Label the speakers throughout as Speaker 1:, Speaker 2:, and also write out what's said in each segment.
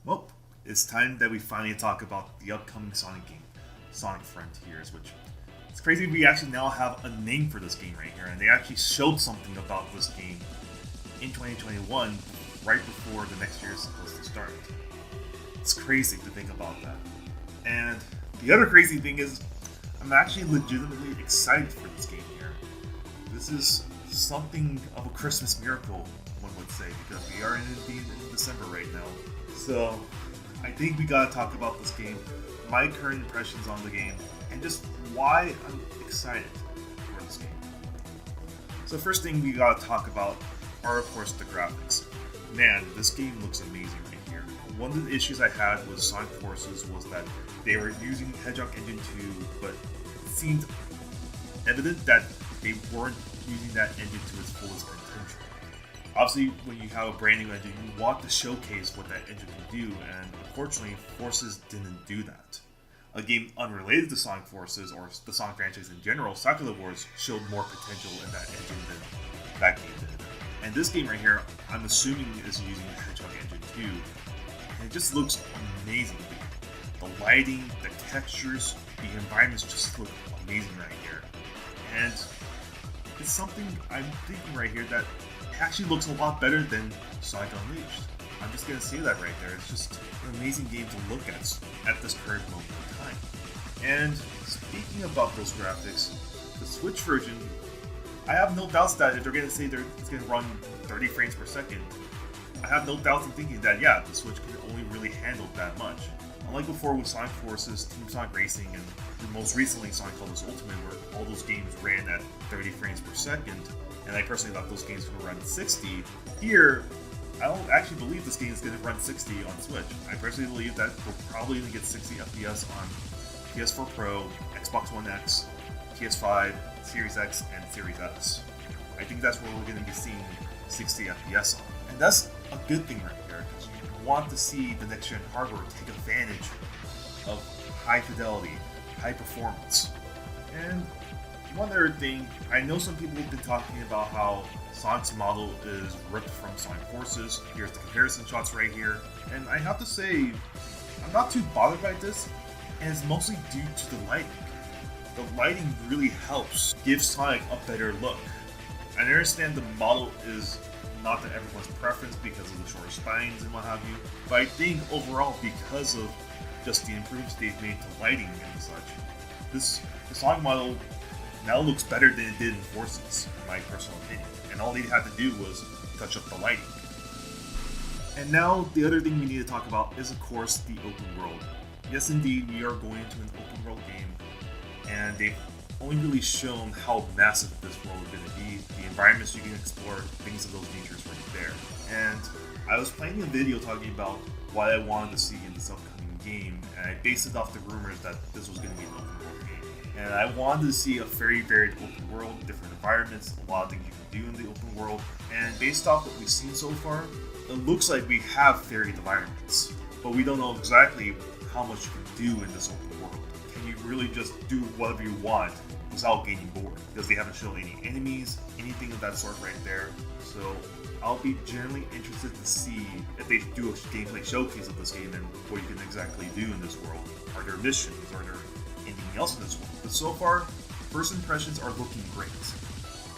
Speaker 1: Well, it's time that we finally talk about the upcoming Sonic game, Sonic Frontiers, which it's crazy we actually now have a name for this game right here, and they actually showed something about this game in 2021, right before the next year is supposed to start. It's crazy to think about that. And the other crazy thing is, I'm actually legitimately excited for this game here. This is something of a Christmas miracle, one would say, because we are indeed in December right now. So, I think we gotta talk about this game, my current impressions on the game, and just why I'm excited for this game. So, first thing we gotta talk about are, of course, the graphics. Man, this game looks amazing right here. One of the issues I had with Sonic Forces was that they were using Hedgehog Engine 2, but it seemed evident that they weren't using that engine to its fullest potential. Obviously, when you have a brand new engine, you want to showcase what that engine can do, and unfortunately, Forces didn't do that. A game unrelated to Sonic Forces or the Sonic franchise in general, Sakura Wars, showed more potential in that engine than that game did. And this game right here, I'm assuming is using the Hedgehog Engine 2, and it just looks amazing. The lighting, the textures, the environments just look amazing right here. And it's something I'm thinking right here that actually looks a lot better than Sonic Unleashed. I'm just gonna say that right there. It's just an amazing game to look at this current moment in time. And speaking about those graphics, the Switch version, I have no doubts that if they're gonna say it's gonna run 30 frames per second, I have no doubts in thinking that yeah, the Switch can only really handle that much. Unlike before with Sonic Forces, Team Sonic Racing, and most recently Sonic Colors Ultimate, where all those games ran at 30 frames per second, and I personally thought those games would run 60. Here, I don't actually believe this game is going to run 60 on Switch. I personally believe that we're probably going to get 60 FPS on PS4 Pro, Xbox One X, PS5, Series X, and Series S. I think that's where we're going to be seeing 60 FPS on. And that's a good thing right here, because you want to see the next gen hardware take advantage of high fidelity, high performance. And one other thing, I know some people have been talking about how Sonic's model is ripped from Sonic Forces. Here's the comparison shots right here. And I have to say, I'm not too bothered by this, and it's mostly due to the lighting. The lighting really helps give Sonic a better look. I understand the model is not to everyone's preference because of the shorter spines and what have you, but I think overall, because of just the improvements they've made to lighting and such, the Sonic model now looks better than it did in Forces, in my personal opinion. And all they had to do was touch up the lighting. And now, the other thing we need to talk about is, of course, the open world. Yes, indeed, we are going into an open world game, and they've only really shown how massive this world is going to be, the environments you can explore, things of those natures right there. And I was playing a video talking about what I wanted to see in this upcoming game, and I based it off the rumors that this was going to be an open world game. And I wanted to see a very varied open world, different environments, a lot of things you can do in the open world. And based off what we've seen so far, it looks like we have varied environments, but we don't know exactly how much you can do in this open world. Can you really just do whatever you want without getting bored? Because they haven't shown any enemies, anything of that sort right there. So I'll be generally interested to see if they do a gameplay showcase of this game and what you can exactly do in this world. Are there missions? Are there anything else in this world? But so far, first impressions are looking great,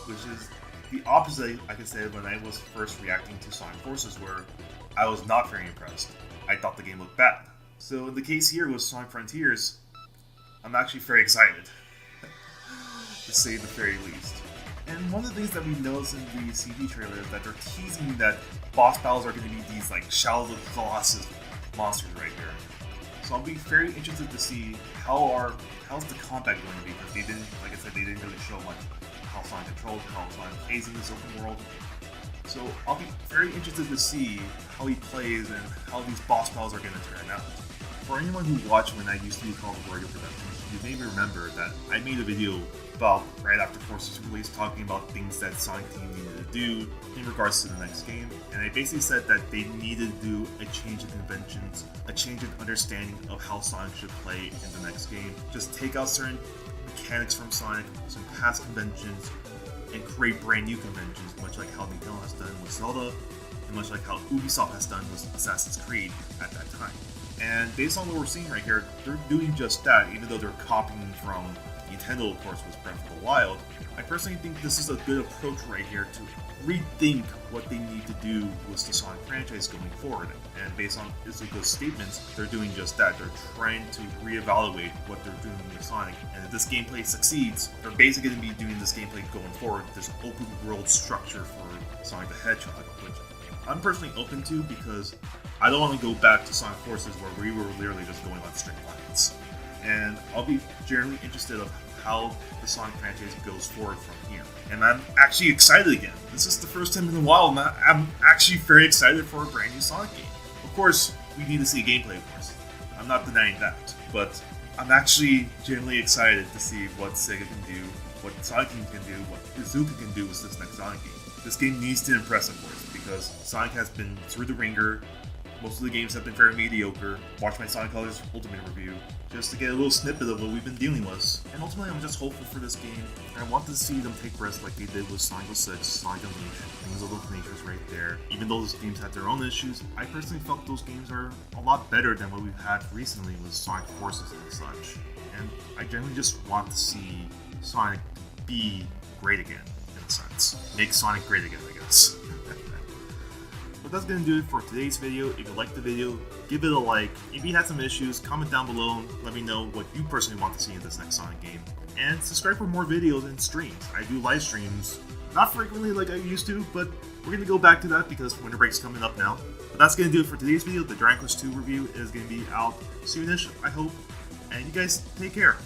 Speaker 1: which is the opposite, I could say, when I was first reacting to Sonic Forces, where I was not very impressed. I thought the game looked bad. So in the case here with Sonic Frontiers, I'm actually very excited, to say the very least. And one of the things that we noticed in the CG trailer is that they're teasing that boss battles are going to be these like Shadow of the Colossus monsters right here. So I'll be very interested to see how's the combat going to be, because they didn't, like I said, they didn't really show much how Sonic controls, how Sonic plays in this open world. So I'll be very interested to see how he plays and how these boss battles are going to turn out. For anyone who watched when I used to be called Warrior Productions, you may remember that I made a video about right after Forces release talking about things that Sonic Team needed to do in regards to the next game, and I basically said that they needed to do a change in conventions, a change in understanding of how Sonic should play in the next game. Just take out certain mechanics from Sonic, some past conventions, and create brand new conventions, much like how Nintendo has done with Zelda, much like how Ubisoft has done with Assassin's Creed at that time. And based on what we're seeing right here, they're doing just that, even though they're copying from Nintendo, of course, with Breath of the Wild. I personally think this is a good approach right here to rethink what they need to do with the Sonic franchise going forward. And based on Izuku's statements, they're doing just that. They're trying to reevaluate what they're doing with Sonic. And if this gameplay succeeds, they're basically going to be doing this gameplay going forward. This open world structure for Sonic the Hedgehog, which I'm personally open to because I don't want to go back to Sonic Forces where we were literally just going on straight lines. And I'll be generally interested of how the Sonic franchise goes forward from here. And I'm actually excited again. This is the first time in a while I'm actually very excited for a brand new Sonic game. Of course, we need to see gameplay, of course. I'm not denying that. But I'm actually genuinely excited to see what Sega can do, what Sonic Team can do, what Izuku can do with this next Sonic game. This game needs to impress, of course, because Sonic has been through the ringer. Most of the games have been very mediocre. Watch my Sonic Colors Ultimate review just to get a little snippet of what we've been dealing with. And ultimately, I'm just hopeful for this game. And I want to see them take risks like they did with Sonic 06, Sonic Unleashed, Things of Little Nature's right there. Even though those games had their own issues, I personally felt those games are a lot better than what we've had recently with Sonic Forces and such. And I generally just want to see Sonic be great again, in a sense. Make Sonic great again, I guess. But that's going to do it for today's video. If you liked the video, give it a like. If you had some issues, comment down below and let me know what you personally want to see in this next Sonic game. And subscribe for more videos and streams. I do live streams, not frequently like I used to, but we're going to go back to that because winter break's coming up now. But that's going to do it for today's video. The Dragon Quest II review is going to be out soonish, I hope. And you guys take care.